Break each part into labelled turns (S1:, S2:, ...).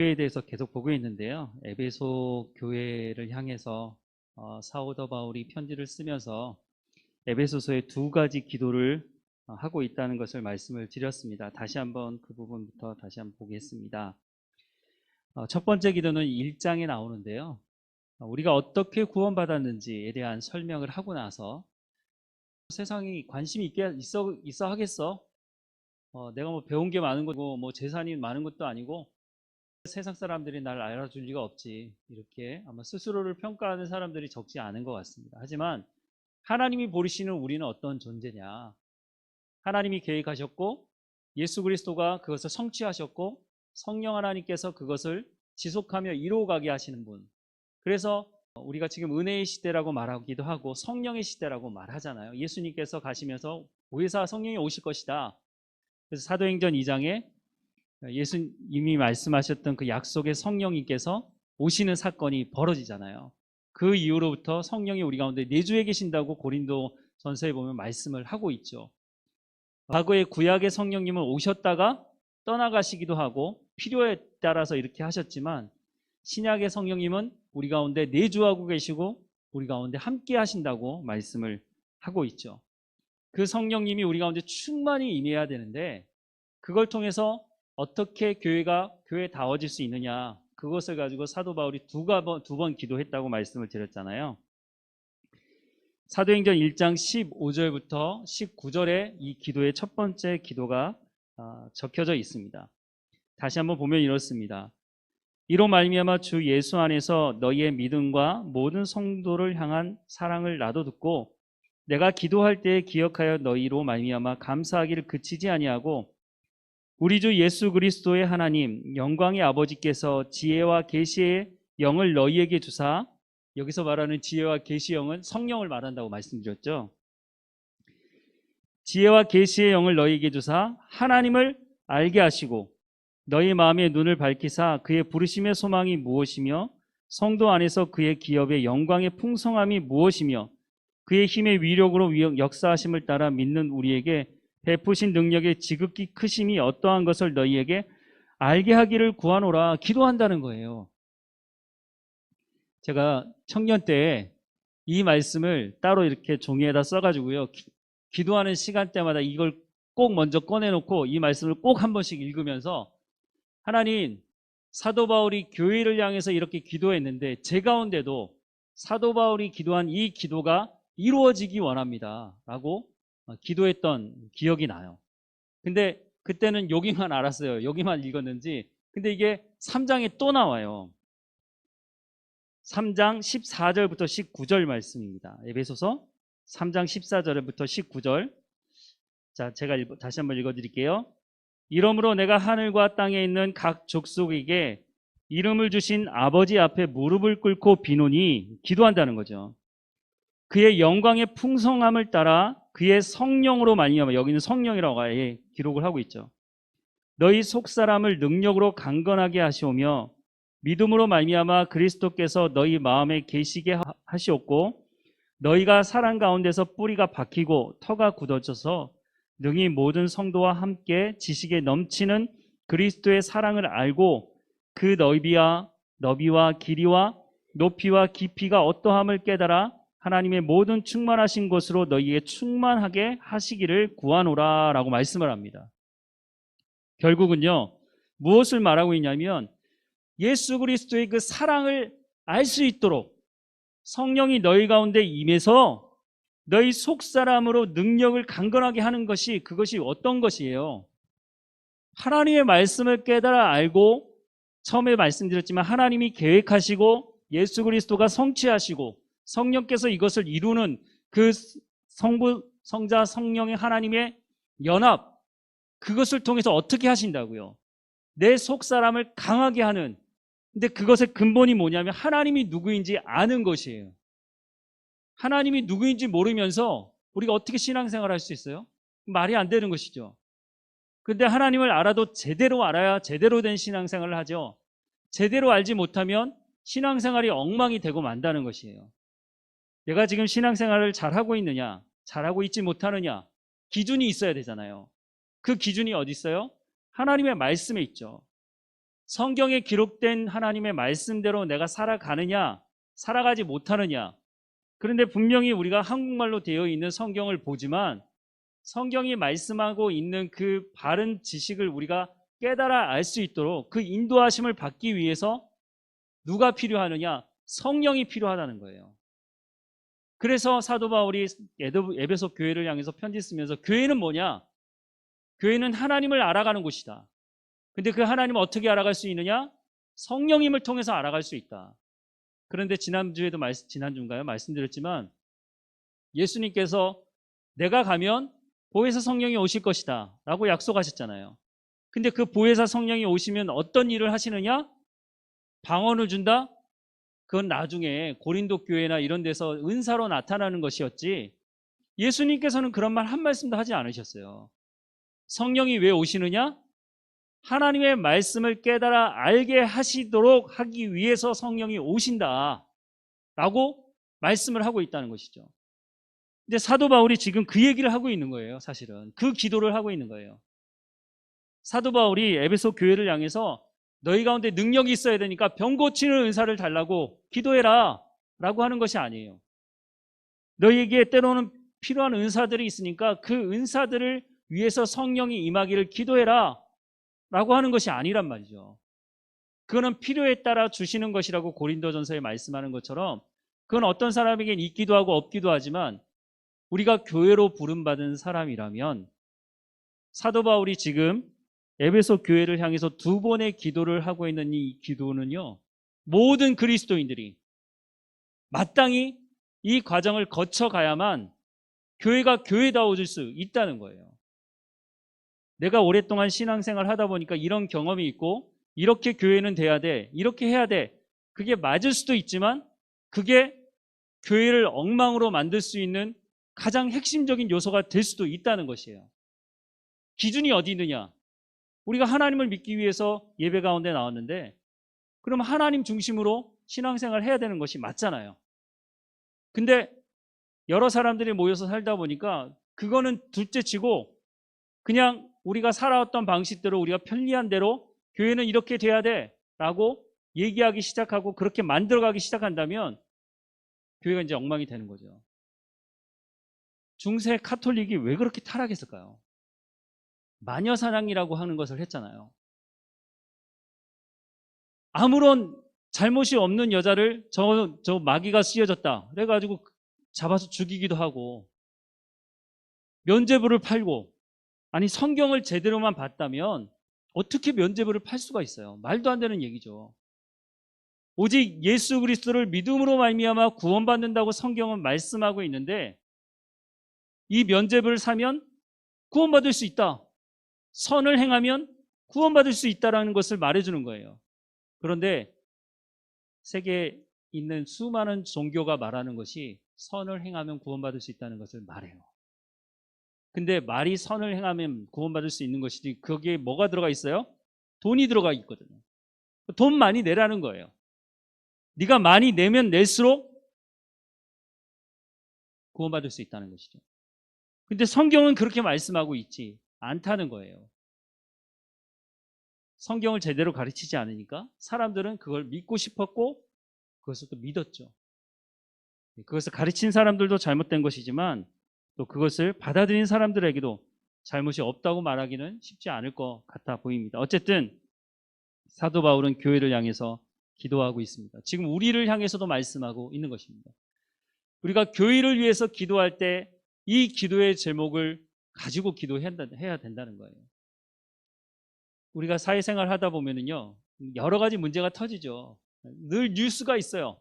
S1: 교회에 대해서 계속 보고 있는데요. 에베소 교회를 향해서 사도 바울이 편지를 쓰면서 에베소서의 두 가지 기도를 하고 있다는 것을 말씀을 드렸습니다. 다시 한번 그 부분부터 다시 한번 보겠습니다. 첫 번째 기도는 1장에 나오는데요. 우리가 어떻게 구원받았는지에 대한 설명을 하고 나서 세상이 관심이 있어 하겠어? 내가 뭐 배운 게 많은 거고 뭐 재산이 많은 것도 아니고 세상 사람들이 날 알아줄 리가 없지, 이렇게 아마 스스로를 평가하는 사람들이 적지 않은 것 같습니다. 하지만 하나님이 보시는 우리는 어떤 존재냐, 하나님이 계획하셨고 예수 그리스도가 그것을 성취하셨고 성령 하나님께서 그것을 지속하며 이루어가게 하시는 분. 그래서 우리가 지금 은혜의 시대라고 말하기도 하고 성령의 시대라고 말하잖아요. 예수님께서 가시면서 보혜사 성령이 오실 것이다. 그래서 사도행전 2장에 예수님이 말씀하셨던 그 약속의 성령님께서 오시는 사건이 벌어지잖아요. 그 이후로부터 성령이 우리 가운데 내주해 계신다고 고린도 전서에 보면 말씀을 하고 있죠. 과거에 구약의 성령님은 오셨다가 떠나가시기도 하고 필요에 따라서 이렇게 하셨지만, 신약의 성령님은 우리 가운데 내주하고 계시고 우리 가운데 함께 하신다고 말씀을 하고 있죠. 그 성령님이 우리 가운데 충만히 임해야 되는데, 그걸 통해서 어떻게 교회에 닿아질 수 있느냐, 그것을 가지고 사도 바울이 두 번 기도했다고 말씀을 드렸잖아요. 사도행전 1장 15절부터 19절에 이 기도의 첫 번째 기도가 적혀져 있습니다. 다시 한번 보면 이렇습니다. 이로 말미암아 주 예수 안에서 너희의 믿음과 모든 성도를 향한 사랑을 나도 듣고 내가 기도할 때에 기억하여 너희로 말미암아 감사하기를 그치지 아니하고, 우리 주 예수 그리스도의 하나님 영광의 아버지께서 지혜와 계시의 영을 너희에게 주사, 여기서 말하는 지혜와 계시의 영은 성령을 말한다고 말씀드렸죠. 지혜와 계시의 영을 너희에게 주사 하나님을 알게 하시고 너희 마음의 눈을 밝히사 그의 부르심의 소망이 무엇이며 성도 안에서 그의 기업의 영광의 풍성함이 무엇이며 그의 힘의 위력으로 역사하심을 따라 믿는 우리에게 베푸신 능력의 지극히 크심이 어떠한 것을 너희에게 알게 하기를 구하노라 기도한다는 거예요. 제가 청년 때 이 말씀을 따로 이렇게 종이에다 써가지고요, 기도하는 시간대마다 이걸 꼭 먼저 꺼내놓고 이 말씀을 꼭 한 번씩 읽으면서, 하나님, 사도 바울이 교회를 향해서 이렇게 기도했는데 제 가운데도 사도 바울이 기도한 이 기도가 이루어지기 원합니다 라고 기도했던 기억이 나요. 근데 그때는 여기만 알았어요. 여기만 읽었는지. 근데 이게 3장에 또 나와요. 3장 14절부터 19절 말씀입니다. 에베소서 3장 14절부터 19절. 자, 제가 다시 한번 읽어드릴게요. 이러므로 내가 하늘과 땅에 있는 각 족속에게 이름을 주신 아버지 앞에 무릎을 꿇고 비노니, 기도한다는 거죠. 그의 영광의 풍성함을 따라 그의 성령으로 말미암아, 여기는 성령이라고 아예 기록을 하고 있죠. 너희 속사람을 능력으로 강건하게 하시오며 믿음으로 말미암아 그리스도께서 너희 마음에 계시게 하시옵고 너희가 사랑 가운데서 뿌리가 박히고 터가 굳어져서 능히 모든 성도와 함께 지식에 넘치는 그리스도의 사랑을 알고 그 너비와 길이와 높이와 깊이가 어떠함을 깨달아 하나님의 모든 충만하신 것으로 너희에 충만하게 하시기를 구하노라 라고 말씀을 합니다. 결국은요, 무엇을 말하고 있냐면 예수 그리스도의 그 사랑을 알 수 있도록 성령이 너희 가운데 임해서 너희 속사람으로 능력을 강건하게 하는 것이, 그것이 어떤 것이에요? 하나님의 말씀을 깨달아 알고, 처음에 말씀드렸지만 하나님이 계획하시고 예수 그리스도가 성취하시고 성령께서 이것을 이루는 그 성부, 성자, 성령의 하나님의 연합, 그것을 통해서 어떻게 하신다고요? 내 속사람을 강하게 하는. 근데 그것의 근본이 뭐냐면 하나님이 누구인지 아는 것이에요. 하나님이 누구인지 모르면서 우리가 어떻게 신앙생활을 할 수 있어요? 말이 안 되는 것이죠. 근데 하나님을 알아도 제대로 알아야 제대로 된 신앙생활을 하죠. 제대로 알지 못하면 신앙생활이 엉망이 되고 만다는 것이에요. 내가 지금 신앙생활을 잘하고 있느냐, 잘하고 있지 못하느냐, 기준이 있어야 되잖아요. 그 기준이 어디 있어요? 하나님의 말씀에 있죠. 성경에 기록된 하나님의 말씀대로 내가 살아가느냐, 살아가지 못하느냐. 그런데 분명히 우리가 한국말로 되어 있는 성경을 보지만 성경이 말씀하고 있는 그 바른 지식을 우리가 깨달아 알 수 있도록 그 인도하심을 받기 위해서 누가 필요하느냐? 성령이 필요하다는 거예요. 그래서 사도 바울이 에베소 교회를 향해서 편지 쓰면서 교회는 뭐냐? 교회는 하나님을 알아가는 곳이다. 근데 그 하나님을 어떻게 알아갈 수 있느냐? 성령님을 통해서 알아갈 수 있다. 그런데 지난주인가요? 말씀드렸지만 예수님께서 내가 가면 보혜사 성령이 오실 것이다 라고 약속하셨잖아요. 근데 그 보혜사 성령이 오시면 어떤 일을 하시느냐? 방언을 준다? 그건 나중에 고린도 교회나 이런 데서 은사로 나타나는 것이었지 예수님께서는 그런 말 한 말씀도 하지 않으셨어요. 성령이 왜 오시느냐? 하나님의 말씀을 깨달아 알게 하시도록 하기 위해서 성령이 오신다 라고 말씀을 하고 있다는 것이죠. 근데 사도 바울이 지금 그 얘기를 하고 있는 거예요. 사실은 그 기도를 하고 있는 거예요. 사도 바울이 에베소 교회를 향해서 너희 가운데 능력이 있어야 되니까 병 고치는 은사를 달라고 기도해라 라고 하는 것이 아니에요. 너희에게 때로는 필요한 은사들이 있으니까 그 은사들을 위해서 성령이 임하기를 기도해라 라고 하는 것이 아니란 말이죠. 그거는 필요에 따라 주시는 것이라고 고린도전서에 말씀하는 것처럼 그건 어떤 사람에겐 있기도 하고 없기도 하지만 우리가 교회로 부름받은 사람이라면 사도 바울이 지금 에베소 교회를 향해서 두 번의 기도를 하고 있는 이 기도는요, 모든 그리스도인들이 마땅히 이 과정을 거쳐가야만 교회가 교회다워질 수 있다는 거예요. 내가 오랫동안 신앙생활 하다 보니까 이런 경험이 있고 이렇게 교회는 돼야 돼, 이렇게 해야 돼. 그게 맞을 수도 있지만 그게 교회를 엉망으로 만들 수 있는 가장 핵심적인 요소가 될 수도 있다는 것이에요. 기준이 어디 있느냐? 우리가 하나님을 믿기 위해서 예배 가운데 나왔는데 그럼 하나님 중심으로 신앙생활을 해야 되는 것이 맞잖아요. 근데 여러 사람들이 모여서 살다 보니까 그거는 둘째치고 그냥 우리가 살아왔던 방식대로 우리가 편리한 대로 교회는 이렇게 돼야 돼 라고 얘기하기 시작하고 그렇게 만들어가기 시작한다면 교회가 이제 엉망이 되는 거죠. 중세 카톨릭이 왜 그렇게 타락했을까요? 마녀사냥이라고 하는 것을 했잖아요. 아무런 잘못이 없는 여자를 저 마귀가 쓰여졌다 그래가지고 잡아서 죽이기도 하고 면죄부를 팔고, 아니 성경을 제대로만 봤다면 어떻게 면죄부를 팔 수가 있어요? 말도 안 되는 얘기죠. 오직 예수 그리스도를 믿음으로 말미암아 구원받는다고 성경은 말씀하고 있는데 이 면죄부를 사면 구원받을 수 있다, 선을 행하면 구원받을 수 있다는 것을 말해주는 거예요. 그런데 세계에 있는 수많은 종교가 말하는 것이 선을 행하면 구원받을 수 있다는 것을 말해요. 근데 말이 선을 행하면 구원받을 수 있는 것이지 거기에 뭐가 들어가 있어요? 돈이 들어가 있거든요. 돈 많이 내라는 거예요. 네가 많이 내면 낼수록 구원받을 수 있다는 것이죠. 근데 성경은 그렇게 말씀하고 있지 않다는 거예요. 성경을 제대로 가르치지 않으니까 사람들은 그걸 믿고 싶었고 그것을 또 믿었죠. 그것을 가르친 사람들도 잘못된 것이지만 또 그것을 받아들인 사람들에게도 잘못이 없다고 말하기는 쉽지 않을 것 같아 보입니다. 어쨌든 사도 바울은 교회를 향해서 기도하고 있습니다. 지금 우리를 향해서도 말씀하고 있는 것입니다. 우리가 교회를 위해서 기도할 때 이 기도의 제목을 가지고 기도해야 된다는 거예요. 우리가 사회생활 하다 보면은요, 여러 가지 문제가 터지죠. 늘 뉴스가 있어요.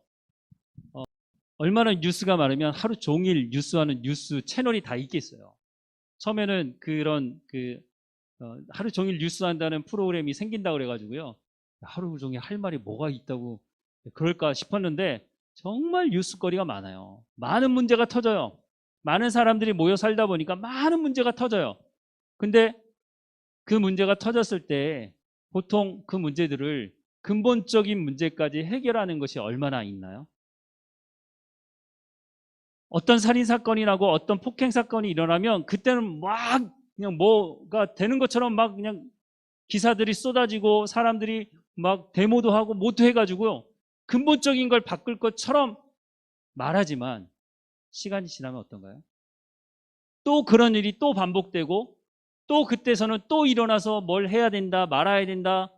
S1: 얼마나 뉴스가 많으면 하루 종일 뉴스하는 뉴스 채널이 다 있겠어요. 처음에는 그런 하루 종일 뉴스한다는 프로그램이 생긴다고 그래가지고요, 하루 종일 할 말이 뭐가 있다고 그럴까 싶었는데 정말 뉴스거리가 많아요. 많은 문제가 터져요. 많은 사람들이 모여 살다 보니까 많은 문제가 터져요. 근데 그 문제가 터졌을 때 보통 그 문제들을 근본적인 문제까지 해결하는 것이 얼마나 있나요? 어떤 살인사건이 나고 어떤 폭행사건이 일어나면 그때는 막 그냥 뭐가 되는 것처럼 막 그냥 기사들이 쏟아지고 사람들이 막 데모도 하고 뭐도 해가지고요. 근본적인 걸 바꿀 것처럼 말하지만 시간이 지나면 어떤가요? 또 그런 일이 또 반복되고 또 그때서는 또 일어나서 뭘 해야 된다, 말아야 된다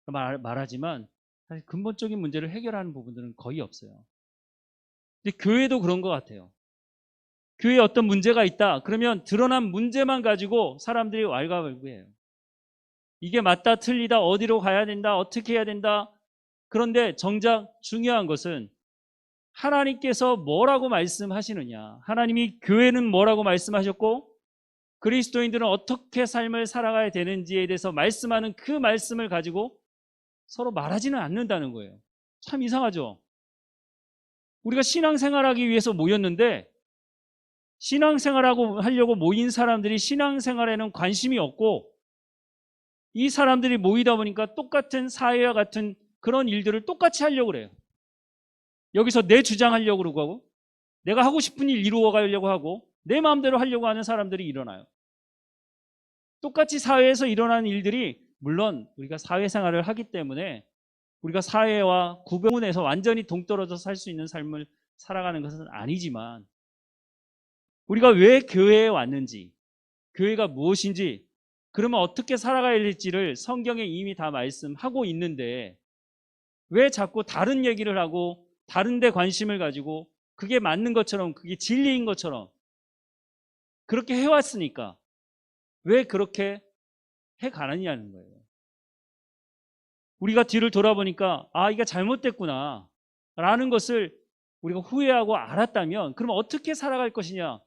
S1: 말하지만 사실 근본적인 문제를 해결하는 부분들은 거의 없어요. 근데 교회도 그런 것 같아요. 교회에 어떤 문제가 있다. 그러면 드러난 문제만 가지고 사람들이 왈가왈부해요. 이게 맞다, 틀리다, 어디로 가야 된다, 어떻게 해야 된다. 그런데 정작 중요한 것은 하나님께서 뭐라고 말씀하시느냐. 하나님이 교회는 뭐라고 말씀하셨고 그리스도인들은 어떻게 삶을 살아가야 되는지에 대해서 말씀하는 그 말씀을 가지고 서로 말하지는 않는다는 거예요. 참 이상하죠. 우리가 신앙생활하기 위해서 모였는데 신앙생활하고 하려고 모인 사람들이 신앙생활에는 관심이 없고 이 사람들이 모이다 보니까 똑같은 사회와 같은 그런 일들을 똑같이 하려고 그래요. 여기서 내 주장하려고 그러고 하고 내가 하고 싶은 일 이루어가려고 하고 내 마음대로 하려고 하는 사람들이 일어나요. 똑같이 사회에서 일어나는 일들이 물론 우리가 사회생활을 하기 때문에 우리가 사회와 구분해서 완전히 동떨어져 살 수 있는 삶을 살아가는 것은 아니지만 우리가 왜 교회에 왔는지 교회가 무엇인지 그러면 어떻게 살아가야 될지를 성경에 이미 다 말씀하고 있는데 왜 자꾸 다른 얘기를 하고 다른 데 관심을 가지고 그게 맞는 것처럼 그게 진리인 것처럼 그렇게 해왔으니까 왜 그렇게 해가느냐는 거예요. 우리가 뒤를 돌아보니까 아 이게 잘못됐구나 라는 것을 우리가 후회하고 알았다면 그러면 어떻게 살아갈 것이냐.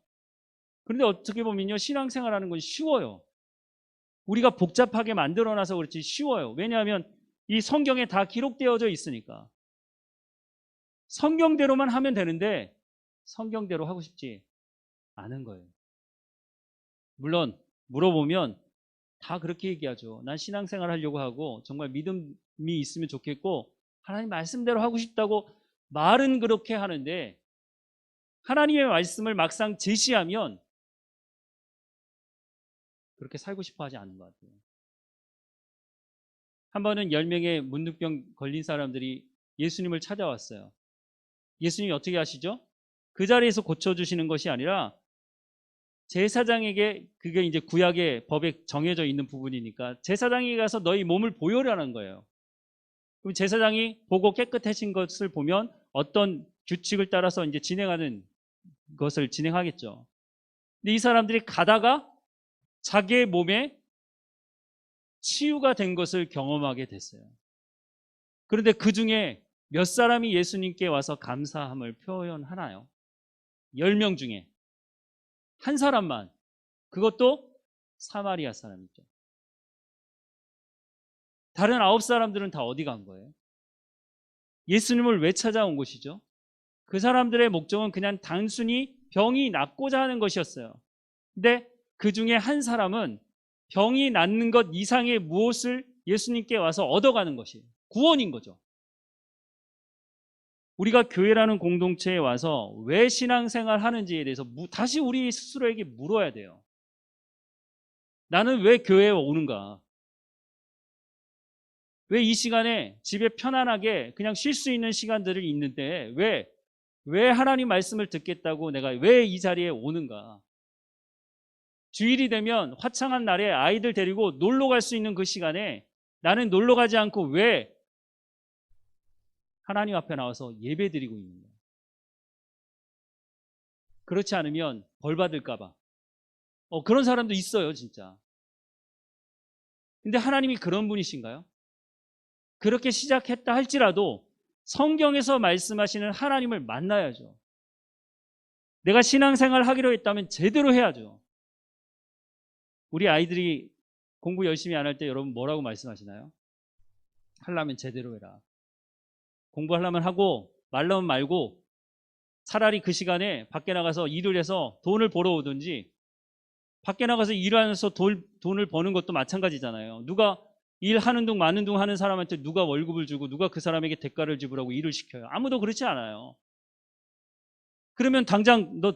S1: 그런데 어떻게 보면요 신앙생활하는 건 쉬워요. 우리가 복잡하게 만들어놔서 그렇지 쉬워요. 왜냐하면 이 성경에 다 기록되어져 있으니까 성경대로만 하면 되는데 성경대로 하고 싶지 않은 거예요. 물론 물어보면 다 그렇게 얘기하죠. 난 신앙생활 하려고 하고 정말 믿음이 있으면 좋겠고 하나님 말씀대로 하고 싶다고 말은 그렇게 하는데 하나님의 말씀을 막상 제시하면 그렇게 살고 싶어 하지 않는 것 같아요. 한 번은 10명의 문둥병 걸린 사람들이 예수님을 찾아왔어요. 예수님이 어떻게 하시죠? 그 자리에서 고쳐주시는 것이 아니라 제사장에게 그게 이제 구약의 법에 정해져 있는 부분이니까 제사장이 가서 너희 몸을 보혈하는 거예요. 그럼 제사장이 보고 깨끗해진 것을 보면 어떤 규칙을 따라서 이제 진행하는 것을 진행하겠죠. 근데 이 사람들이 가다가 자기의 몸에 치유가 된 것을 경험하게 됐어요. 그런데 그 중에 몇 사람이 예수님께 와서 감사함을 표현하나요? 10명 중에 한 사람만, 그것도 사마리아 사람이죠. 다른 9사람들은 다 어디 간 거예요? 예수님을 왜 찾아온 것이죠? 그 사람들의 목적은 그냥 단순히 병이 낫고자 하는 것이었어요. 근데 그 중에 한 사람은 병이 낫는 것 이상의 무엇을 예수님께 와서 얻어가는 것이에요. 구원인 거죠. 우리가 교회라는 공동체에 와서 왜 신앙생활 하는지에 대해서 다시 우리 스스로에게 물어야 돼요. 나는 왜 교회에 오는가? 왜 이 시간에 집에 편안하게 그냥 쉴 수 있는 시간들을 있는데 왜 하나님 말씀을 듣겠다고 내가 왜 이 자리에 오는가? 주일이 되면 화창한 날에 아이들 데리고 놀러 갈 수 있는 그 시간에 나는 놀러 가지 않고 왜 하나님 앞에 나와서 예배 드리고 있는 거예요? 그렇지 않으면 벌 받을까 봐. 그런 사람도 있어요, 진짜. 근데 하나님이 그런 분이신가요? 그렇게 시작했다 할지라도 성경에서 말씀하시는 하나님을 만나야죠. 내가 신앙생활 하기로 했다면 제대로 해야죠. 우리 아이들이 공부 열심히 안 할 때 여러분 뭐라고 말씀하시나요? 하려면 제대로 해라. 공부하려면 하고 말려면 말고 차라리 그 시간에 밖에 나가서 일을 해서 돈을 벌어 오든지 밖에 나가서 일하면서 돈을 버는 것도 마찬가지잖아요. 누가 일하는 둥 마는 둥 하는 사람한테 누가 월급을 주고 누가 그 사람에게 대가를 지불하고 일을 시켜요? 아무도 그렇지 않아요. 그러면 당장 너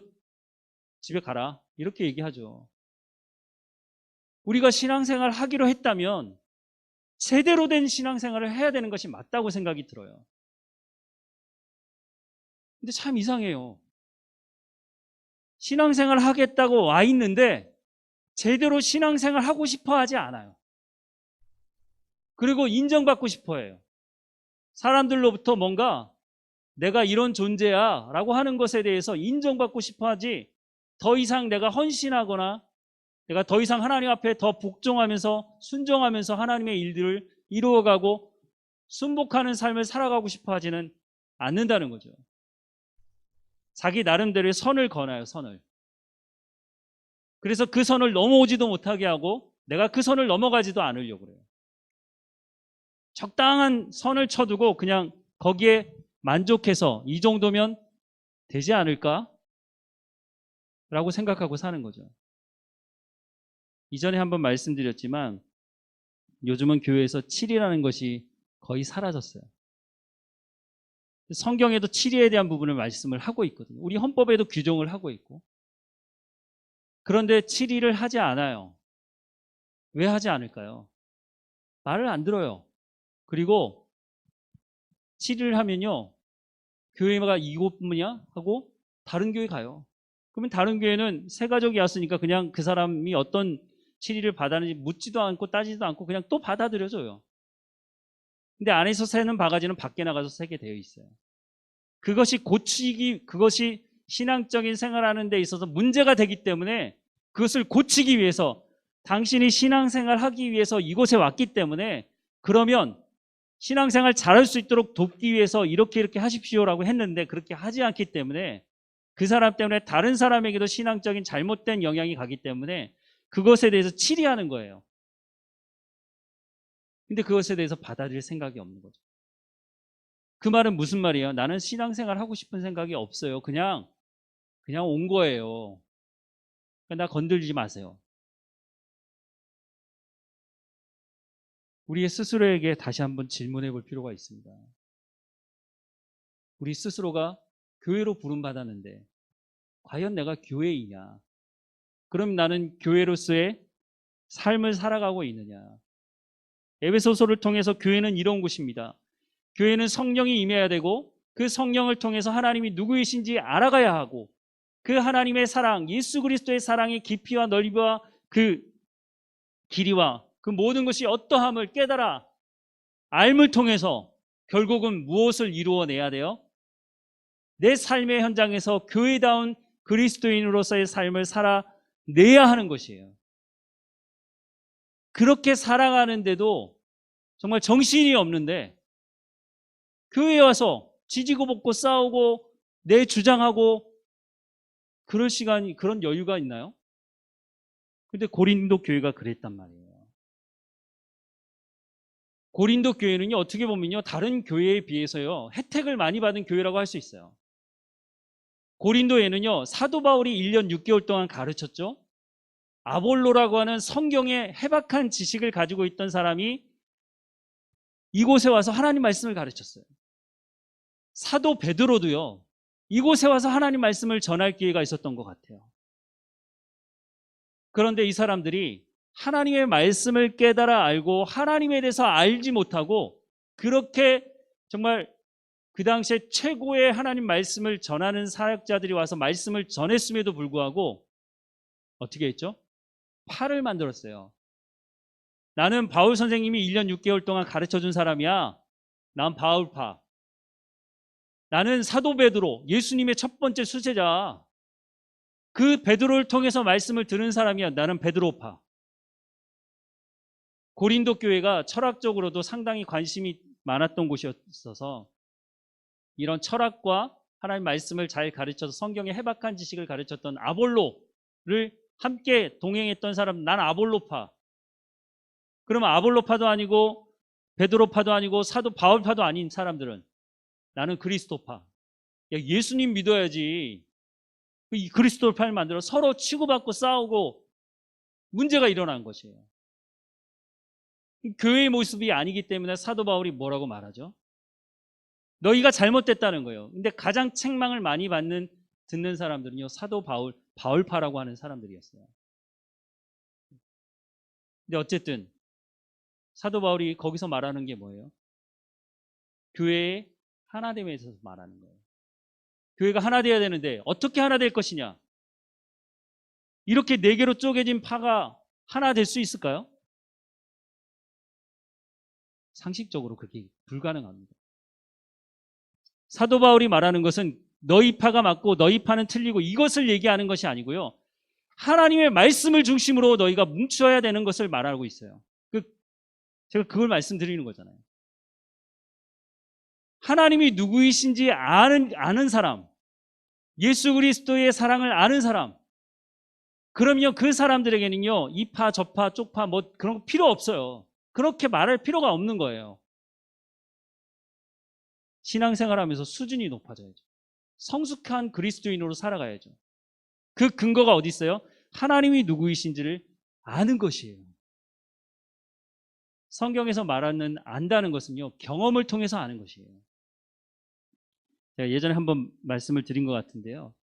S1: 집에 가라 이렇게 얘기하죠. 우리가 신앙생활 하기로 했다면 제대로 된 신앙생활을 해야 되는 것이 맞다고 생각이 들어요. 근데 참 이상해요. 신앙생활 하겠다고 와 있는데 제대로 신앙생활 하고 싶어 하지 않아요. 그리고 인정받고 싶어 해요. 사람들로부터 뭔가 내가 이런 존재야 라고 하는 것에 대해서 인정받고 싶어 하지, 더 이상 내가 헌신하거나 내가 더 이상 하나님 앞에 더 복종하면서 순종하면서 하나님의 일들을 이루어가고 순복하는 삶을 살아가고 싶어 하지는 않는다는 거죠. 자기 나름대로의 선을 거나요, 선을. 그래서 그 선을 넘어오지도 못하게 하고 내가 그 선을 넘어가지도 않으려고 그래요. 적당한 선을 쳐두고 그냥 거기에 만족해서 이 정도면 되지 않을까? 라고 생각하고 사는 거죠. 이전에 한번 말씀드렸지만 요즘은 교회에서 치리라는 것이 거의 사라졌어요. 성경에도 치리에 대한 부분을 말씀을 하고 있거든요. 우리 헌법에도 규정을 하고 있고. 그런데 치리를 하지 않아요. 왜 하지 않을까요? 말을 안 들어요. 그리고 치리를 하면요, 교회가 이곳뿐이야? 하고 다른 교회 가요. 그러면 다른 교회는 새 가족이 왔으니까 그냥 그 사람이 어떤 치리를 받았는지 묻지도 않고 따지지도 않고 그냥 또 받아들여줘요. 근데 안에서 새는 바가지는 밖에 나가서 새게 되어 있어요. 그것이 신앙적인 생활하는 데 있어서 문제가 되기 때문에 그것을 고치기 위해서, 당신이 신앙생활 하기 위해서 이곳에 왔기 때문에 그러면 신앙생활 잘할 수 있도록 돕기 위해서 이렇게 하십시오라고 했는데 그렇게 하지 않기 때문에 그 사람 때문에 다른 사람에게도 신앙적인 잘못된 영향이 가기 때문에 그것에 대해서 치리하는 거예요. 근데 그것에 대해서 받아들일 생각이 없는 거죠. 그 말은 무슨 말이에요? 나는 신앙생활 하고 싶은 생각이 없어요. 그냥 온 거예요. 나 건들지 마세요. 우리 스스로에게 다시 한번 질문해 볼 필요가 있습니다. 우리 스스로가 교회로 부름받았는데 과연 내가 교회이냐? 그럼 나는 교회로서의 삶을 살아가고 있느냐? 에베소서를 통해서 교회는 이런 곳입니다. 교회는 성령이 임해야 되고 그 성령을 통해서 하나님이 누구이신지 알아가야 하고 그 하나님의 사랑, 예수 그리스도의 사랑의 깊이와 넓이와 그 길이와 그 모든 것이 어떠함을 깨달아 알을 통해서 결국은 무엇을 이루어내야 돼요? 내 삶의 현장에서 교회다운 그리스도인으로서의 삶을 살아내야 하는 것이에요. 그렇게 살아가는데도 정말 정신이 없는데 교회에 와서 지지고 볶고 싸우고 내 주장하고 그럴 시간이, 그런 여유가 있나요? 근데 고린도 교회가 그랬단 말이에요. 고린도 교회는요, 어떻게 보면요, 다른 교회에 비해서요, 혜택을 많이 받은 교회라고 할 수 있어요. 고린도에는요, 사도 바울이 1년 6개월 동안 가르쳤죠. 아볼로라고 하는 성경의 해박한 지식을 가지고 있던 사람이 이곳에 와서 하나님 말씀을 가르쳤어요. 사도 베드로도요, 이곳에 와서 하나님 말씀을 전할 기회가 있었던 것 같아요. 그런데 이 사람들이 하나님의 말씀을 깨달아 알고 하나님에 대해서 알지 못하고 그렇게 정말 그 당시에 최고의 하나님 말씀을 전하는 사역자들이 와서 말씀을 전했음에도 불구하고 어떻게 했죠? 파를 만들었어요. 나는 바울 선생님이 1년 6개월 동안 가르쳐준 사람이야. 난 바울파. 나는 사도 베드로, 예수님의 첫 번째 수제자. 그 베드로를 통해서 말씀을 들은 사람이야. 나는 베드로파. 고린도 교회가 철학적으로도 상당히 관심이 많았던 곳이었어서 이런 철학과 하나님 말씀을 잘 가르쳐서 성경의 해박한 지식을 가르쳤던 아볼로를 함께 동행했던 사람, 난 아볼로파. 그러면 아볼로파도 아니고 베드로파도 아니고 사도 바울파도 아닌 사람들은 나는 그리스도파. 야, 예수님 믿어야지. 이 그리스도파를 만들어 서로 치고받고 싸우고 문제가 일어난 것이에요. 교회의 모습이 아니기 때문에 사도 바울이 뭐라고 말하죠? 너희가 잘못됐다는 거예요. 근데 가장 책망을 많이 듣는 사람들은요, 사도 바울파라고 하는 사람들이었어요. 근데 어쨌든 사도 바울이 거기서 말하는 게 뭐예요? 교회의 하나됨에 있어서 말하는 거예요. 교회가 하나 돼야 되는데 어떻게 하나 될 것이냐? 이렇게 네 개로 쪼개진 파가 하나 될 수 있을까요? 상식적으로 그게 불가능합니다. 사도 바울이 말하는 것은 너희 파가 맞고 너희 파는 틀리고 이것을 얘기하는 것이 아니고요. 하나님의 말씀을 중심으로 너희가 뭉쳐야 되는 것을 말하고 있어요. 제가 그걸 말씀드리는 거잖아요. 하나님이 누구이신지 아는 사람, 예수 그리스도의 사랑을 아는 사람, 그러면 그 사람들에게는요, 이 파, 저 파, 쪽 파, 뭐 그런 거 필요 없어요. 그렇게 말할 필요가 없는 거예요. 신앙생활하면서 수준이 높아져야죠. 성숙한 그리스도인으로 살아가야죠. 그 근거가 어디 있어요? 하나님이 누구이신지를 아는 것이에요. 성경에서 말하는 안다는 것은요, 경험을 통해서 아는 것이에요. 제가 예전에 한번 말씀을 드린 것 같은데요.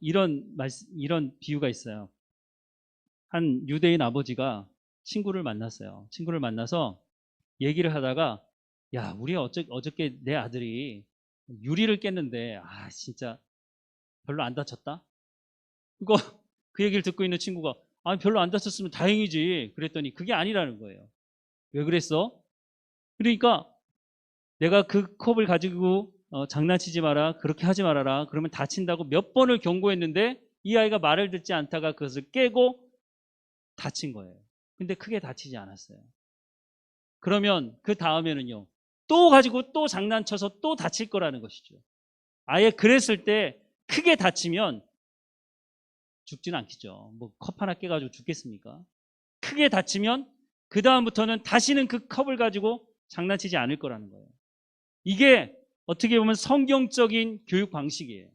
S1: 이런 비유가 있어요. 한 유대인 아버지가 친구를 만났어요. 친구를 만나서 얘기를 하다가, 야, 우리 어저께 내 아들이 유리를 깼는데, 진짜 별로 안 다쳤다? 그 얘기를 듣고 있는 친구가, 별로 안 다쳤으면 다행이지. 그랬더니 그게 아니라는 거예요. 왜 그랬어? 그러니까 내가 그 컵을 가지고 장난치지 마라, 그렇게 하지 말아라, 그러면 다친다고 몇 번을 경고했는데 이 아이가 말을 듣지 않다가 그것을 깨고 다친 거예요. 근데 크게 다치지 않았어요. 그러면 그 다음에는요, 또 가지고 또 장난쳐서 또 다칠 거라는 것이죠. 아예 그랬을 때 크게 다치면 죽지는 않겠죠. 뭐 컵 하나 깨가지고 죽겠습니까? 크게 다치면 그 다음부터는 다시는 그 컵을 가지고 장난치지 않을 거라는 거예요. 이게 어떻게 보면 성경적인 교육 방식이에요.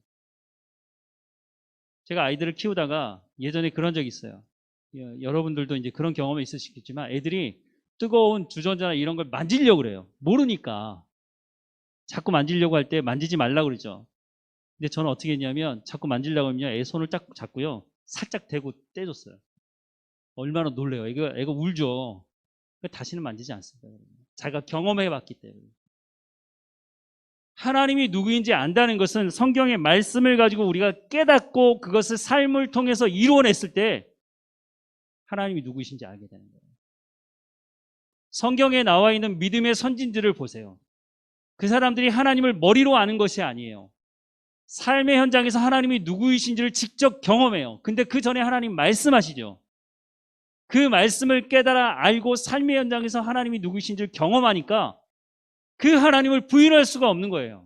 S1: 제가 아이들을 키우다가 예전에 그런 적이 있어요. 여러분들도 이제 그런 경험이 있으시겠지만 애들이 뜨거운 주전자나 이런 걸 만지려고 그래요. 모르니까. 자꾸 만지려고 할 때 만지지 말라고 그러죠. 근데 저는 어떻게 했냐면 자꾸 만지려고 하면 애 손을 딱 잡고요. 살짝 대고 떼줬어요. 얼마나 놀래요. 애가 울죠. 다시는 만지지 않습니다. 자기가 경험해봤기 때문에. 하나님이 누구인지 안다는 것은 성경의 말씀을 가지고 우리가 깨닫고 그것을 삶을 통해서 이루어냈을 때 하나님이 누구이신지 알게 되는 거예요. 성경에 나와 있는 믿음의 선진들을 보세요. 그 사람들이 하나님을 머리로 아는 것이 아니에요. 삶의 현장에서 하나님이 누구이신지를 직접 경험해요. 근데 그 전에 하나님 말씀하시죠. 그 말씀을 깨달아 알고 삶의 현장에서 하나님이 누구이신지를 경험하니까 그 하나님을 부인할 수가 없는 거예요.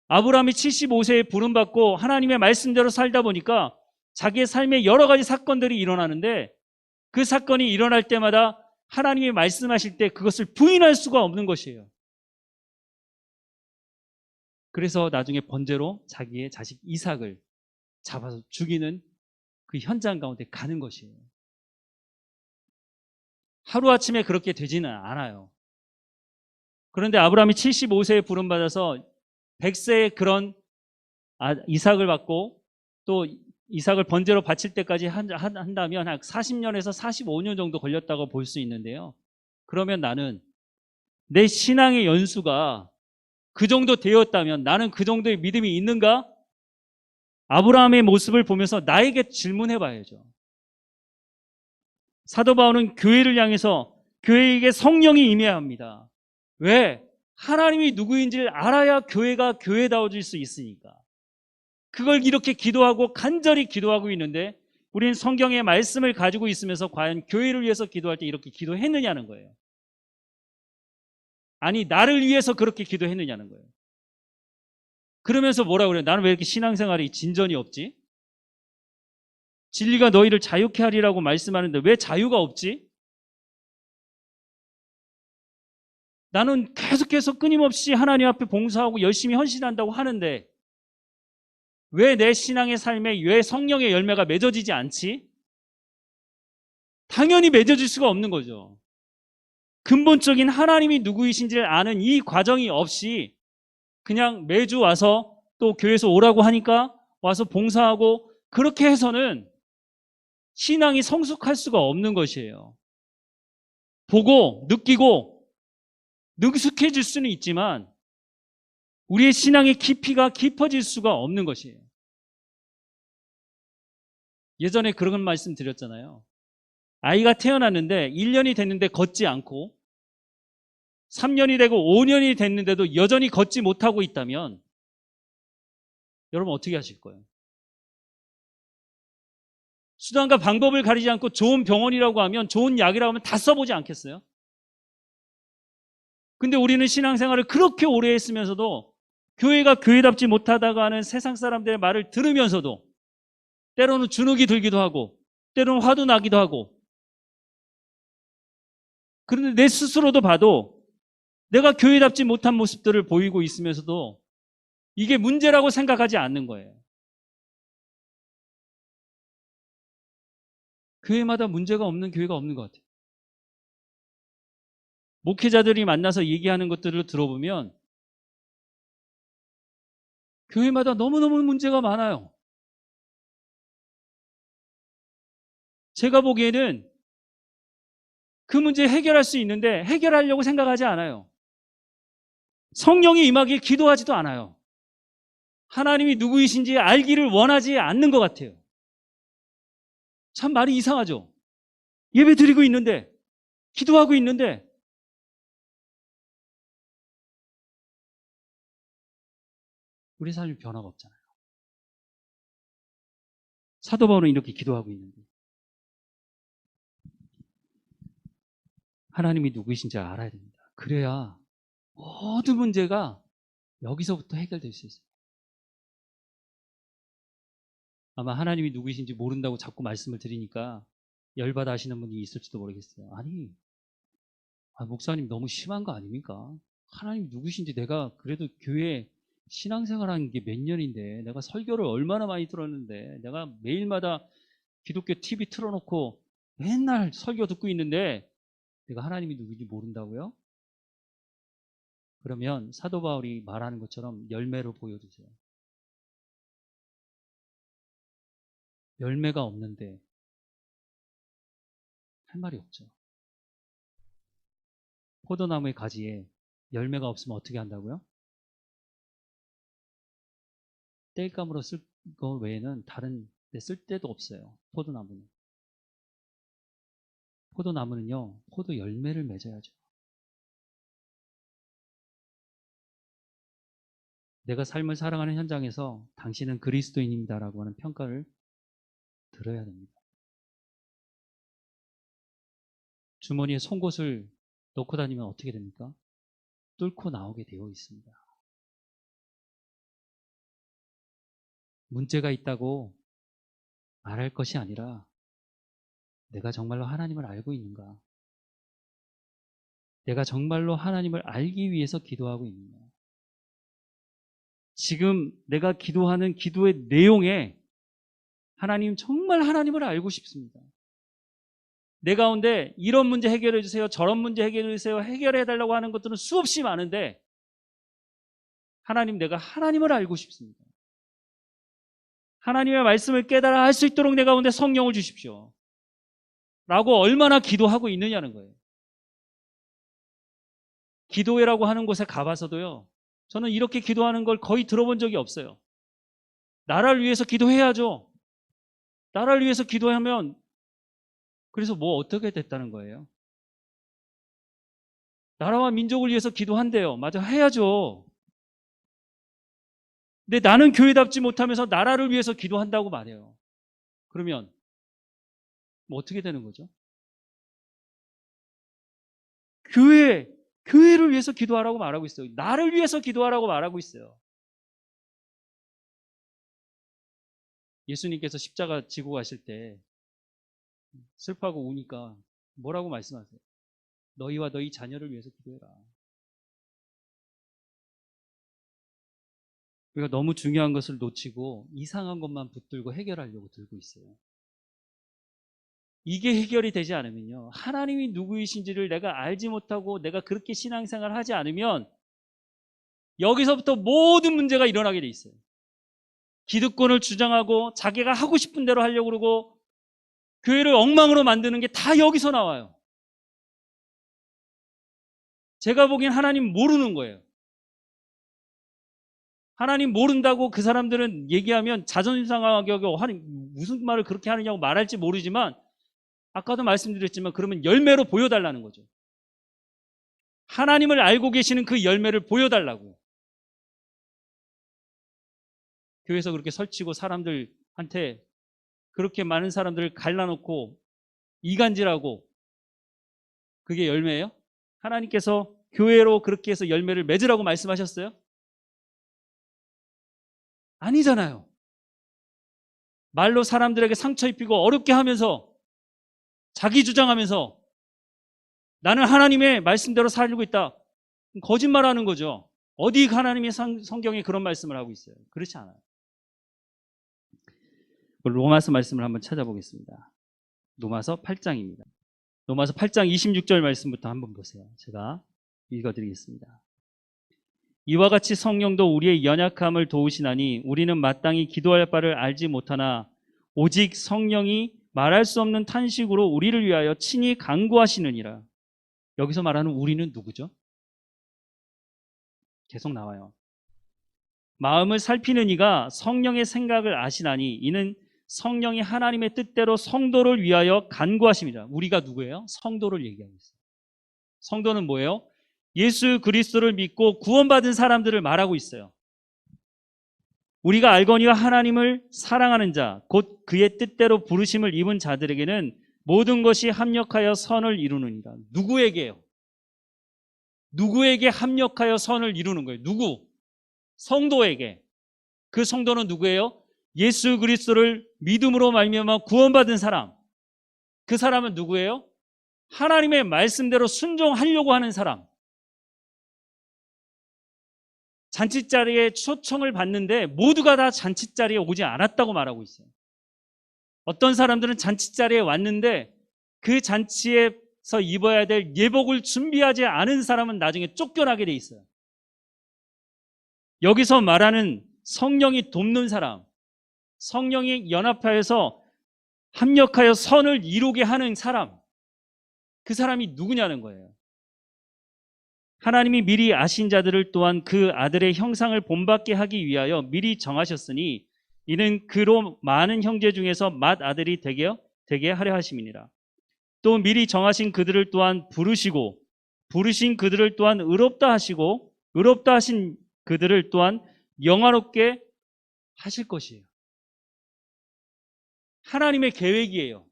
S1: 아브라함이 75세에 부름받고 하나님의 말씀대로 살다 보니까 자기의 삶에 여러 가지 사건들이 일어나는데 그 사건이 일어날 때마다 하나님이 말씀하실 때 그것을 부인할 수가 없는 것이에요. 그래서 나중에 번제로 자기의 자식 이삭을 잡아서 죽이는 그 현장 가운데 가는 것이에요. 하루아침에 그렇게 되지는 않아요. 그런데 아브라함이 75세에 부름받아서 100세에 그런 이삭을 받고 또 이삭을 번제로 바칠 때까지 한다면 한 40년에서 45년 정도 걸렸다고 볼 수 있는데요. 그러면 나는 내 신앙의 연수가 그 정도 되었다면 나는 그 정도의 믿음이 있는가? 아브라함의 모습을 보면서 나에게 질문해 봐야죠. 사도 바울은 교회를 향해서 교회에게 성령이 임해야 합니다. 왜? 하나님이 누구인지를 알아야 교회가 교회다워질 수 있으니까. 그걸 이렇게 기도하고 간절히 기도하고 있는데 우리는 성경의 말씀을 가지고 있으면서 과연 교회를 위해서 기도할 때 이렇게 기도했느냐는 거예요. 아니, 나를 위해서 그렇게 기도했느냐는 거예요. 그러면서 뭐라고 그래요? 나는 왜 이렇게 신앙생활이 진전이 없지? 진리가 너희를 자유케 하리라고 말씀하는데 왜 자유가 없지? 나는 계속해서 끊임없이 하나님 앞에 봉사하고 열심히 헌신한다고 하는데 왜 내 신앙의 삶에 왜 성령의 열매가 맺어지지 않지? 당연히 맺어질 수가 없는 거죠. 근본적인 하나님이 누구이신지를 아는 이 과정이 없이 그냥 매주 와서 또 교회에서 오라고 하니까 와서 봉사하고 그렇게 해서는 신앙이 성숙할 수가 없는 것이에요. 보고 느끼고 능숙해질 수는 있지만 우리의 신앙의 깊이가 깊어질 수가 없는 것이에요. 예전에 그런 말씀 드렸잖아요. 아이가 태어났는데 1년이 됐는데 걷지 않고 3년이 되고 5년이 됐는데도 여전히 걷지 못하고 있다면 여러분 어떻게 하실 거예요? 수단과 방법을 가리지 않고 좋은 병원이라고 하면, 좋은 약이라고 하면 다 써보지 않겠어요? 근데 우리는 신앙생활을 그렇게 오래 했으면서도 교회가 교회답지 못하다고 하는 세상 사람들의 말을 들으면서도 때로는 주눅이 들기도 하고 때로는 화도 나기도 하고, 그런데 내 스스로도 봐도 내가 교회답지 못한 모습들을 보이고 있으면서도 이게 문제라고 생각하지 않는 거예요. 교회마다 문제가 없는 교회가 없는 것 같아요. 목회자들이 만나서 얘기하는 것들을 들어보면 교회마다 너무너무 문제가 많아요. 제가 보기에는 그 문제 해결할 수 있는데 해결하려고 생각하지 않아요. 성령이 임하길 기도하지도 않아요. 하나님이 누구이신지 알기를 원하지 않는 것 같아요. 참 말이 이상하죠? 예배 드리고 있는데, 기도하고 있는데, 우리 삶이 변화가 없잖아요. 사도 바울은 이렇게 기도하고 있는데, 하나님이 누구이신지 알아야 됩니다. 그래야 모든 문제가 여기서부터 해결될 수 있어요. 아마 하나님이 누구이신지 모른다고 자꾸 말씀을 드리니까 열받아 하시는 분이 있을지도 모르겠어요. 아니, 목사님 너무 심한 거 아닙니까? 하나님 누구신지, 내가 그래도 교회 신앙생활한 게 몇 년인데, 내가 설교를 얼마나 많이 들었는데, 내가 매일마다 기독교 TV 틀어놓고 맨날 설교 듣고 있는데 내가 하나님이 누구인지 모른다고요? 그러면 사도 바울이 말하는 것처럼 열매로 보여주세요. 열매가 없는데 할 말이 없죠. 포도나무의 가지에 열매가 없으면 어떻게 한다고요? 땔감으로 쓸 거 외에는 다른 데 쓸 데도 없어요. 포도나무는. 포도나무는요, 포도 열매를 맺어야죠. 내가 삶을 살아가는 현장에서 당신은 그리스도인입니다라고 하는 평가를 들어야 됩니다. 주머니에 송곳을 넣고 다니면 어떻게 됩니까? 뚫고 나오게 되어 있습니다. 문제가 있다고 말할 것이 아니라 내가 정말로 하나님을 알고 있는가? 내가 정말로 하나님을 알기 위해서 기도하고 있는가? 지금 내가 기도하는 기도의 내용에 하나님, 정말 하나님을 알고 싶습니다. 내 가운데 이런 문제 해결해 주세요, 저런 문제 해결해 주세요, 해결해 달라고 하는 것들은 수없이 많은데, 하나님, 내가 하나님을 알고 싶습니다. 하나님의 말씀을 깨달아 할 수 있도록 내 가운데 성령을 주십시오 라고 얼마나 기도하고 있느냐는 거예요. 기도회라고 하는 곳에 가봐서도요, 저는 이렇게 기도하는 걸 거의 들어본 적이 없어요. 나라를 위해서 기도해야죠. 나라를 위해서 기도하면 그래서 뭐 어떻게 됐다는 거예요? 나라와 민족을 위해서 기도한대요. 맞아, 해야죠. 근데 나는 교회답지 못하면서 나라를 위해서 기도한다고 말해요. 그러면 뭐 어떻게 되는 거죠? 교회를 위해서 기도하라고 말하고 있어요. 나를 위해서 기도하라고 말하고 있어요. 예수님께서 십자가 지고 가실 때 슬퍼하고 우니까 뭐라고 말씀하세요? 너희와 너희 자녀를 위해서 기도해라. 우리가 너무 중요한 것을 놓치고 이상한 것만 붙들고 해결하려고 들고 있어요. 이게 해결이 되지 않으면요, 하나님이 누구이신지를 내가 알지 못하고 내가 그렇게 신앙생활을 하지 않으면 여기서부터 모든 문제가 일어나게 돼 있어요. 기득권을 주장하고 자기가 하고 싶은 대로 하려고 그러고 교회를 엉망으로 만드는 게 다 여기서 나와요. 제가 보기엔 하나님 모르는 거예요. 하나님 모른다고 그 사람들은 얘기하면 자존심 상하게 하고 무슨 말을 그렇게 하느냐고 말할지 모르지만 아까도 말씀드렸지만 그러면 열매로 보여달라는 거죠. 하나님을 알고 계시는 그 열매를 보여달라고. 교회에서 그렇게 설치고 사람들한테 그렇게 많은 사람들을 갈라놓고 이간질하고 그게 열매예요? 하나님께서 교회로 그렇게 해서 열매를 맺으라고 말씀하셨어요? 아니잖아요. 말로 사람들에게 상처 입히고 어렵게 하면서 자기 주장하면서 나는 하나님의 말씀대로 살고 있다. 거짓말하는 거죠. 어디 하나님의 성경에 그런 말씀을 하고 있어요? 그렇지 않아요. 로마서 말씀을 한번 찾아보겠습니다. 로마서 8장입니다. 로마서 8장 26절 말씀부터 한번 보세요. 제가 읽어드리겠습니다. 이와 같이 성령도 우리의 연약함을 도우시나니 우리는 마땅히 기도할 바를 알지 못하나 오직 성령이 말할 수 없는 탄식으로 우리를 위하여 친히 간구하시느니라. 여기서 말하는 우리는 누구죠? 계속 나와요. 마음을 살피는 이가 성령의 생각을 아시나니 이는 성령이 하나님의 뜻대로 성도를 위하여 간구하십니다. 우리가 누구예요? 성도를 얘기하고 있어요. 성도는 뭐예요? 예수 그리스도를 믿고 구원받은 사람들을 말하고 있어요. 우리가 알거니와 하나님을 사랑하는 자, 곧 그의 뜻대로 부르심을 입은 자들에게는 모든 것이 합력하여 선을 이루느니라. 누구에게요? 누구에게 합력하여 선을 이루는 거예요? 누구? 성도에게. 그 성도는 누구예요? 예수 그리스도를 믿음으로 말미암아 구원받은 사람. 그 사람은 누구예요? 하나님의 말씀대로 순종하려고 하는 사람. 잔치자리에 초청을 받는데 모두가 다 잔치자리에 오지 않았다고 말하고 있어요. 어떤 사람들은 잔치자리에 왔는데 그 잔치에서 입어야 될 예복을 준비하지 않은 사람은 나중에 쫓겨나게 돼 있어요. 여기서 말하는 성령이 돕는 사람, 성령이 연합하여서 합력하여 선을 이루게 하는 사람, 그 사람이 누구냐는 거예요. 하나님이 미리 아신 자들을 또한 그 아들의 형상을 본받게 하기 위하여 미리 정하셨으니 이는 그로 많은 형제 중에서 맏아들이 되게 하려 하심이니라. 또 미리 정하신 그들을 또한 부르시고 부르신 그들을 또한 의롭다 하시고 의롭다 하신 그들을 또한 영화롭게 하실 것이에요. 하나님의 계획이에요.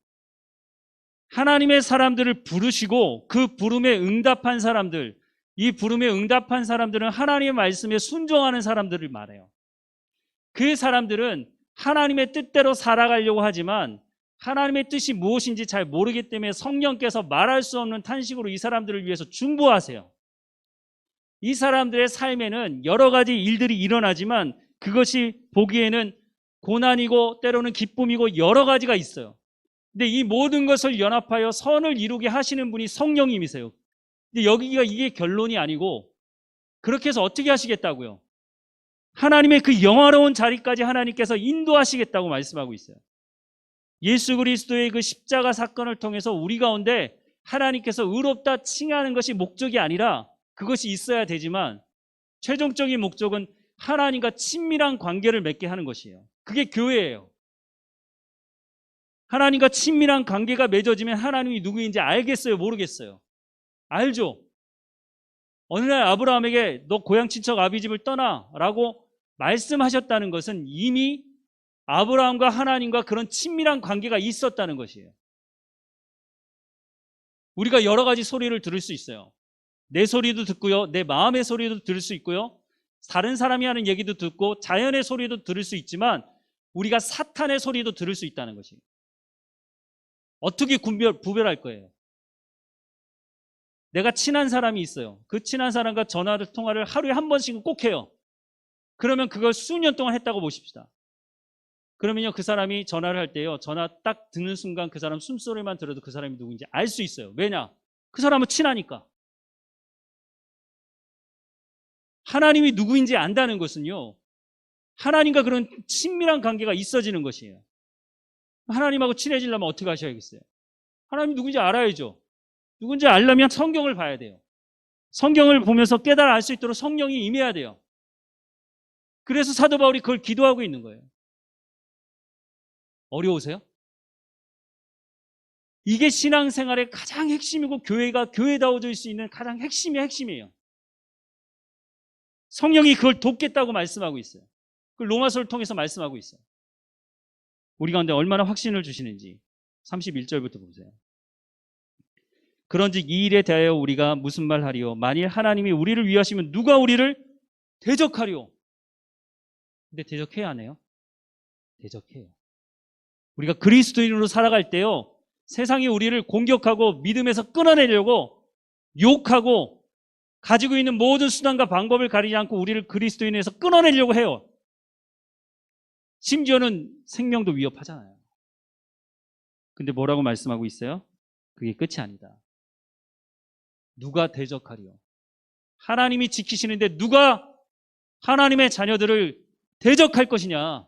S1: 하나님의 사람들을 부르시고 그 부름에 응답한 사람들, 이 부름에 응답한 사람들은 하나님의 말씀에 순종하는 사람들을 말해요. 그 사람들은 하나님의 뜻대로 살아가려고 하지만 하나님의 뜻이 무엇인지 잘 모르기 때문에 성령께서 말할 수 없는 탄식으로 이 사람들을 위해서 중보하세요. 이 사람들의 삶에는 여러 가지 일들이 일어나지만 그것이 보기에는 고난이고 때로는 기쁨이고 여러 가지가 있어요. 근데 이 모든 것을 연합하여 선을 이루게 하시는 분이 성령님이세요. 근데 여기가 이게 결론이 아니고 그렇게 해서 어떻게 하시겠다고요? 하나님의 그 영화로운 자리까지 하나님께서 인도하시겠다고 말씀하고 있어요. 예수 그리스도의 그 십자가 사건을 통해서 우리 가운데 하나님께서 의롭다 칭하는 것이 목적이 아니라 그것이 있어야 되지만 최종적인 목적은 하나님과 친밀한 관계를 맺게 하는 것이에요. 그게 교회예요. 하나님과 친밀한 관계가 맺어지면 하나님이 누구인지 알겠어요? 모르겠어요? 알죠? 어느 날 아브라함에게 너 고향 친척 아비 집을 떠나 라고 말씀하셨다는 것은 이미 아브라함과 하나님과 그런 친밀한 관계가 있었다는 것이에요. 우리가 여러 가지 소리를 들을 수 있어요. 내 소리도 듣고요, 내 마음의 소리도 들을 수 있고요, 다른 사람이 하는 얘기도 듣고 자연의 소리도 들을 수 있지만 우리가 사탄의 소리도 들을 수 있다는 것이에요. 어떻게 구별할 거예요? 내가 친한 사람이 있어요. 그 친한 사람과 통화를 하루에 한 번씩은 꼭 해요. 그러면 그걸 수년 동안 했다고 보십시다. 그러면요, 그 사람이 전화를 할 때요, 전화 딱 듣는 순간 그 사람 숨소리만 들어도 그 사람이 누구인지 알 수 있어요. 왜냐? 그 사람은 친하니까. 하나님이 누구인지 안다는 것은요, 하나님과 그런 친밀한 관계가 있어지는 것이에요. 하나님하고 친해지려면 어떻게 하셔야겠어요? 하나님이 누군지 알아야죠. 누군지 알려면 성경을 봐야 돼요. 성경을 보면서 깨달아 알 수 있도록 성령이 임해야 돼요. 그래서 사도 바울이 그걸 기도하고 있는 거예요. 어려우세요? 이게 신앙생활의 가장 핵심이고 교회가 교회다워질 수 있는 가장 핵심의 핵심이에요. 성령이 그걸 돕겠다고 말씀하고 있어요. 그 로마서를 통해서 말씀하고 있어요. 우리 가운데 얼마나 확신을 주시는지 31절부터 보세요. 그런즉 이 일에 대하여 우리가 무슨 말 하리요? 만일 하나님이 우리를 위하시면 누가 우리를 대적하리요? 근데 대적해야 하네요. 대적해요. 우리가 그리스도인으로 살아갈 때요, 세상이 우리를 공격하고 믿음에서 끊어내려고 욕하고 가지고 있는 모든 수단과 방법을 가리지 않고 우리를 그리스도인에서 끊어내려고 해요. 심지어는 생명도 위협하잖아요. 근데 뭐라고 말씀하고 있어요? 그게 끝이 아니다. 누가 대적하리요? 하나님이 지키시는데 누가 하나님의 자녀들을 대적할 것이냐?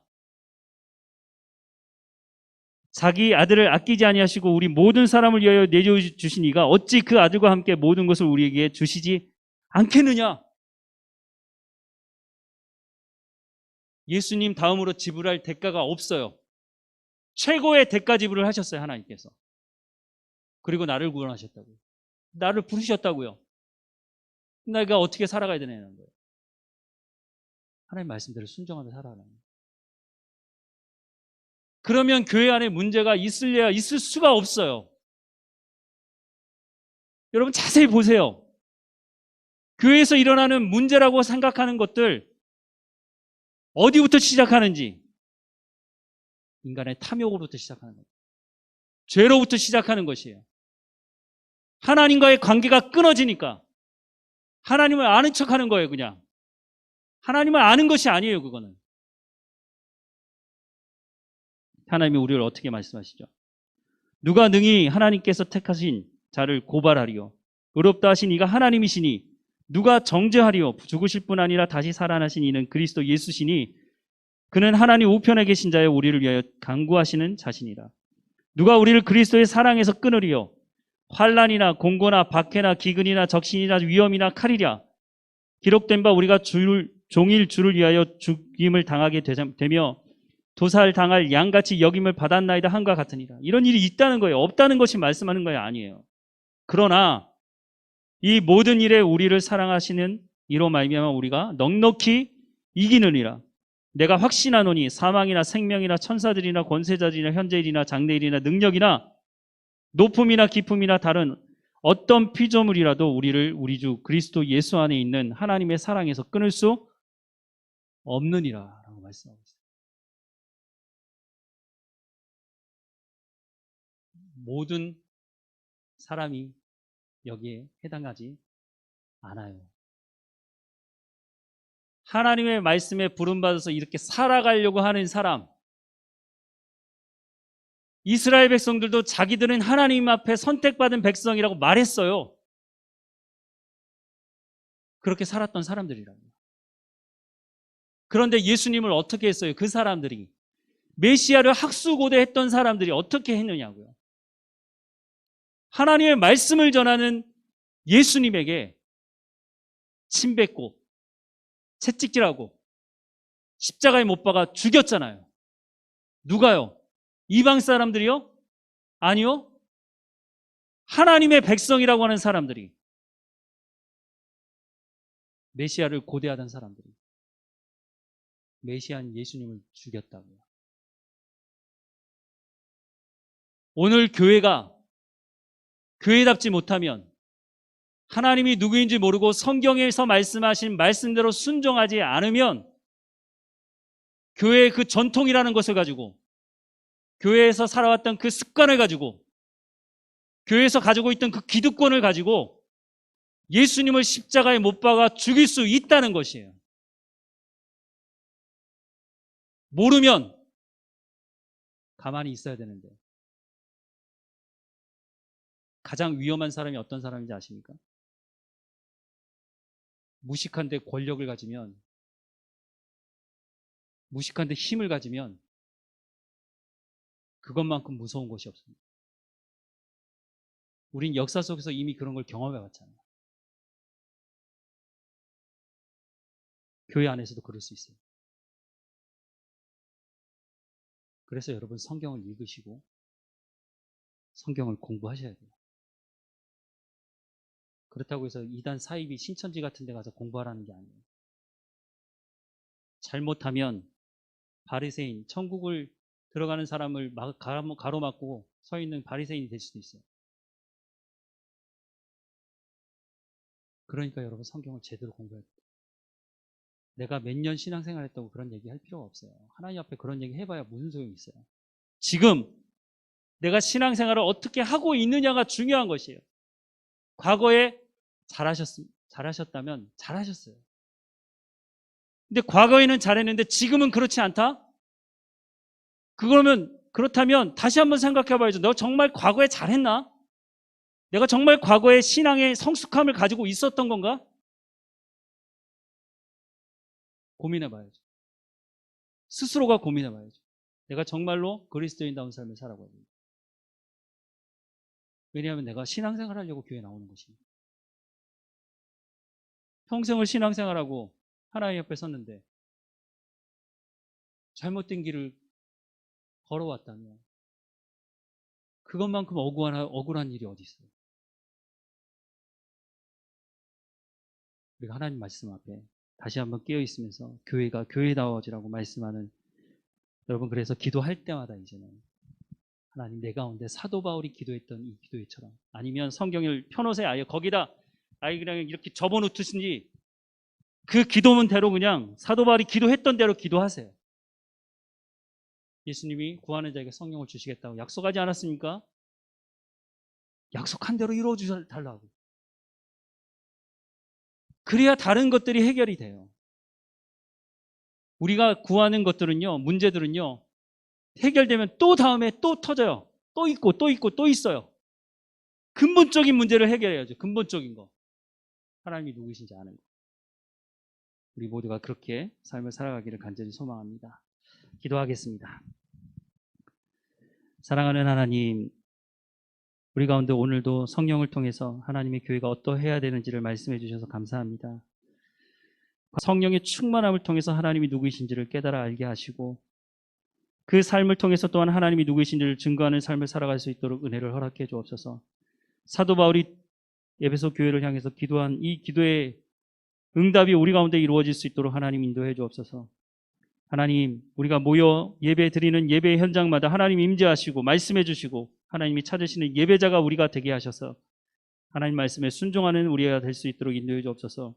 S1: 자기 아들을 아끼지 아니하시고 우리 모든 사람을 위하여 내어주신 이가 어찌 그 아들과 함께 모든 것을 우리에게 주시지 않겠느냐? 예수님 다음으로 지불할 대가가 없어요. 최고의 대가 지불을 하셨어요, 하나님께서. 그리고 나를 구원하셨다고요. 나를 부르셨다고요. 내가 어떻게 살아가야 되냐는 거예요. 하나님 말씀대로 순종하며 살아가는 거예요. 그러면 교회 안에 문제가 있을래야 있을 수가 없어요. 여러분 자세히 보세요. 교회에서 일어나는 문제라고 생각하는 것들 어디부터 시작하는지 인간의 탐욕으로부터 시작하는 거예요. 죄로부터 시작하는 것이에요. 하나님과의 관계가 끊어지니까 하나님을 아는 척하는 거예요. 그냥 하나님을 아는 것이 아니에요. 그거는 하나님이 우리를 어떻게 말씀하시죠? 누가 능히 하나님께서 택하신 자를 고발하리요? 의롭다 하신 이가 하나님이시니 누가 정죄하리요? 죽으실 뿐 아니라 다시 살아나신 이는 그리스도 예수시니 그는 하나님 우편에 계신 자여 우리를 위하여 간구하시는 자신이라. 누가 우리를 그리스도의 사랑에서 끊으리요? 환난이나 공고나 박해나 기근이나 적신이나 위험이나 칼이랴. 기록된 바 우리가 종일 주를 위하여 죽임을 당하게 되며 도살당할 양같이 여김을 받았나이다 한과 같으니라. 이런 일이 있다는 거예요. 없다는 것이 말씀하는 거예요. 아니에요. 그러나 이 모든 일에 우리를 사랑하시는 이로 말미암아 우리가 넉넉히 이기느니라. 내가 확신하노니 사망이나 생명이나 천사들이나 권세자들이나 현재일이나 장래일이나 능력이나 높음이나 깊음이나 다른 어떤 피조물이라도 우리를 우리 주 그리스도 예수 안에 있는 하나님의 사랑에서 끊을 수 없느니라 라고 말씀하고 있어요. 모든 사람이 여기에 해당하지 않아요. 하나님의 말씀에 부름받아서 이렇게 살아가려고 하는 사람, 이스라엘 백성들도 자기들은 하나님 앞에 선택받은 백성이라고 말했어요. 그렇게 살았던 사람들이라고요. 그런데 예수님을 어떻게 했어요? 그 사람들이 메시아를 학수고대했던 사람들이 어떻게 했느냐고요. 하나님의 말씀을 전하는 예수님에게 침뱉고 채찍질하고 십자가에 못 박아 죽였잖아요. 누가요? 이방 사람들이요? 아니요. 하나님의 백성이라고 하는 사람들이, 메시아를 고대하던 사람들이 메시아인 예수님을 죽였다고요. 오늘 교회가 교회답지 못하면, 하나님이 누구인지 모르고 성경에서 말씀하신 말씀대로 순종하지 않으면 교회의 그 전통이라는 것을 가지고, 교회에서 살아왔던 그 습관을 가지고, 교회에서 가지고 있던 그 기득권을 가지고 예수님을 십자가에 못 박아 죽일 수 있다는 것이에요. 모르면 가만히 있어야 되는데, 가장 위험한 사람이 어떤 사람인지 아십니까? 무식한데 권력을 가지면, 무식한데 힘을 가지면 그것만큼 무서운 것이 없습니다. 우린 역사 속에서 이미 그런 걸 경험해 봤잖아요. 교회 안에서도 그럴 수 있어요. 그래서 여러분 성경을 읽으시고 성경을 공부하셔야 돼요. 그렇다고 해서 이단 사이비 신천지 같은 데 가서 공부하라는 게 아니에요. 잘못하면 바리새인, 천국을 들어가는 사람을 가로막고 서 있는 바리새인이 될 수도 있어요. 그러니까 여러분 성경을 제대로 공부해야 돼요. 내가 몇 년 신앙생활 했다고 그런 얘기 할 필요가 없어요. 하나님 앞에 그런 얘기 해봐야 무슨 소용이 있어요. 지금 내가 신앙생활을 어떻게 하고 있느냐가 중요한 것이에요. 과거에 잘하셨다면 잘하셨어요. 근데 과거에는 잘했는데 지금은 그렇지 않다? 그렇다면 다시 한번 생각해 봐야죠. 너 정말 과거에 잘했나? 내가 정말 과거에 신앙의 성숙함을 가지고 있었던 건가? 고민해 봐야죠. 스스로가 고민해 봐야죠. 내가 정말로 그리스도인다운 삶을 살아가야 됩니다. 왜냐하면 내가 신앙생활 하려고 교회에 나오는 것입니다. 평생을 신앙생활하고 하나님 옆에 섰는데 잘못된 길을 걸어왔다면 그것만큼 억울한 일이 어디 있어요? 우리가 하나님 말씀 앞에 다시 한번 깨어 있으면서 교회가 교회다워지라고 말씀하는 여러분, 그래서 기도할 때마다 이제는 하나님 내 가운데 사도 바울이 기도했던 이 기도회처럼, 아니면 성경을 펴놓으세요. 아예 거기다 그냥 이렇게 접어놓듯이 그 기도문대로 그냥 사도 바울이 기도했던 대로 기도하세요. 예수님이 구하는 자에게 성령을 주시겠다고 약속하지 않았습니까? 약속한 대로 이루어 주달라고. 그래야 다른 것들이 해결이 돼요. 우리가 구하는 것들은요, 문제들은요, 해결되면 또 다음에 또 터져요. 또 있고 또 있고 또 있어요. 근본적인 문제를 해결해야죠. 근본적인 거. 하나님이 누구신지 아는 거. 우리 모두가 그렇게 삶을 살아가기를 간절히 소망합니다. 기도하겠습니다. 사랑하는 하나님, 우리 가운데 오늘도 성령을 통해서 하나님의 교회가 어떠해야 되는지를 말씀해 주셔서 감사합니다. 성령의 충만함을 통해서 하나님이 누구이신지를 깨달아 알게 하시고, 그 삶을 통해서 또한 하나님이 누구이신지를 증거하는 삶을 살아갈 수 있도록 은혜를 허락해 주옵소서. 사도 바울이 에베소 교회를 향해서 기도한 이 기도의 응답이 우리 가운데 이루어질 수 있도록 하나님 인도해 주옵소서. 하나님, 우리가 모여 예배 드리는 예배 현장마다 하나님 임재하시고 말씀해 주시고 하나님이 찾으시는 예배자가 우리가 되게 하셔서 하나님 말씀에 순종하는 우리가 될 수 있도록 인도해 주옵소서.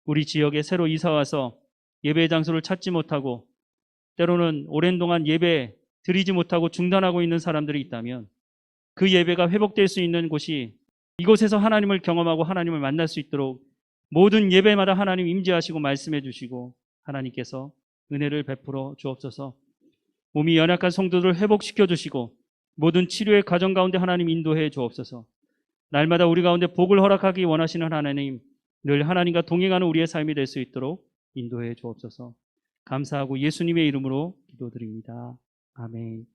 S1: 우리 지역에 새로 이사와서 예배 장소를 찾지 못하고 때로는 오랜 동안 예배 드리지 못하고 중단하고 있는 사람들이 있다면 그 예배가 회복될 수 있는 곳이 이곳에서 하나님을 경험하고 하나님을 만날 수 있도록 모든 예배마다 하나님 임재하시고 말씀해 주시고 하나님께서 은혜를 베풀어 주옵소서. 몸이 연약한 성도들을 회복시켜 주시고 모든 치료의 과정 가운데 하나님 인도해 주옵소서. 날마다 우리 가운데 복을 허락하기 원하시는 하나님, 늘 하나님과 동행하는 우리의 삶이 될 수 있도록 인도해 주옵소서. 감사하고 예수님의 이름으로 기도드립니다. 아멘.